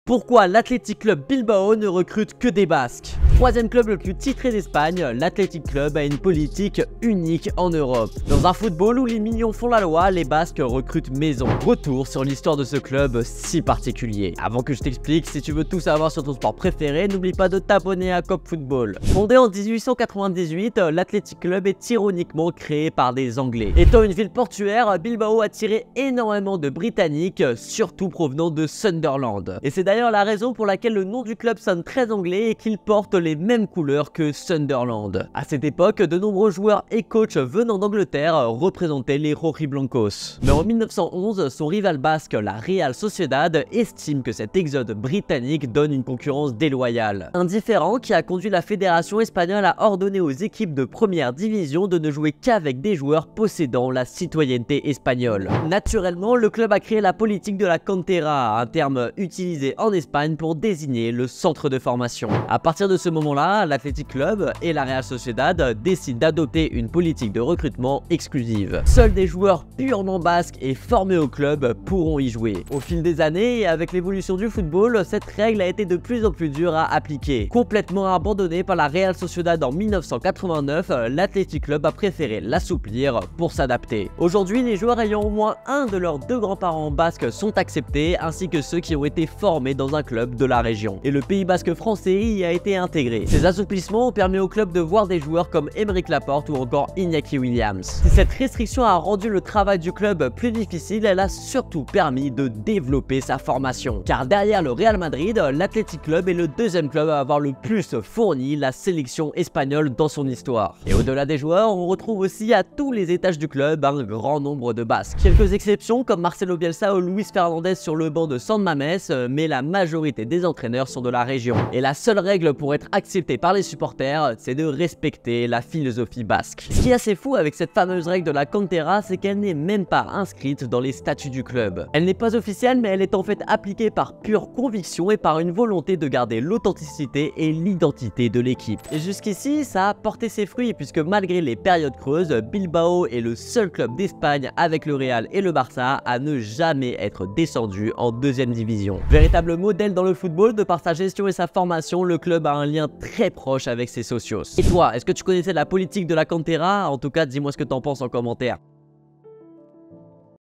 Pourquoi l'Athletic Club Bilbao ne recrute que des Basques? Troisième club le plus titré d'Espagne, l'Athletic Club a une politique unique en Europe. Dans un football où les millions font la loi, les Basques recrutent maison. Retour sur l'histoire de ce club si particulier. Avant que je t'explique, si tu veux tout savoir sur ton sport préféré, n'oublie pas de t'abonner à Cop Football. Fondé en 1898, l'Athletic Club est ironiquement créé par des Anglais. Étant une ville portuaire, Bilbao a attiré énormément de Britanniques, surtout provenant de Sunderland. Et c'est d'ailleurs la raison pour laquelle le nom du club sonne très anglais et qu'il porte les mêmes couleurs que Sunderland. À cette époque, de nombreux joueurs et coachs venant d'Angleterre représentaient les Rojiblancos. Mais en 1911, son rival basque, la Real Sociedad, estime que cet exode britannique donne une concurrence déloyale. Un différend qui a conduit la fédération espagnole à ordonner aux équipes de première division de ne jouer qu'avec des joueurs possédant la citoyenneté espagnole. Naturellement, le club a créé la politique de la cantera, un terme utilisé en Espagne pour désigner le centre de formation. À partir de ce moment-là, l'Athletic Club et la Real Sociedad décident d'adopter une politique de recrutement exclusive. Seuls des joueurs purement basques et formés au club pourront y jouer. Au fil des années et avec l'évolution du football, cette règle a été de plus en plus dure à appliquer. Complètement abandonnée par la Real Sociedad en 1989, l'Athletic Club a préféré l'assouplir pour s'adapter. Aujourd'hui, les joueurs ayant au moins un de leurs deux grands-parents basques sont acceptés, ainsi que ceux qui ont été formés dans un club de la région. Et le Pays basque français y a été intégré. Ces assouplissements ont permis au club de voir des joueurs comme Aymeric Laporte ou encore Iñaki Williams. Si cette restriction a rendu le travail du club plus difficile, elle a surtout permis de développer sa formation. Car derrière le Real Madrid, l'Athletic Club est le deuxième club à avoir le plus fourni la sélection espagnole dans son histoire. Et au-delà des joueurs, on retrouve aussi à tous les étages du club un grand nombre de Basques. Quelques exceptions comme Marcelo Bielsa ou Luis Fernandez sur le banc de San Mamés, mais la majorité des entraîneurs sont de la région. Et la seule règle pour être accepté par les supporters, c'est de respecter la philosophie basque. Ce qui est assez fou avec cette fameuse règle de la cantera, c'est qu'elle n'est même pas inscrite dans les statuts du club. Elle n'est pas officielle, mais elle est en fait appliquée par pure conviction et par une volonté de garder l'authenticité et l'identité de l'équipe. Et jusqu'ici, ça a porté ses fruits puisque malgré les périodes creuses, Bilbao est le seul club d'Espagne avec le Real et le Barça à ne jamais être descendu en deuxième division. Véritable modèle dans le football, de par sa gestion et sa formation, le club a un lien très proche avec ses socios. Et toi, est-ce que tu connaissais la politique de la cantera? En tout cas, dis-moi ce que t'en penses en commentaire.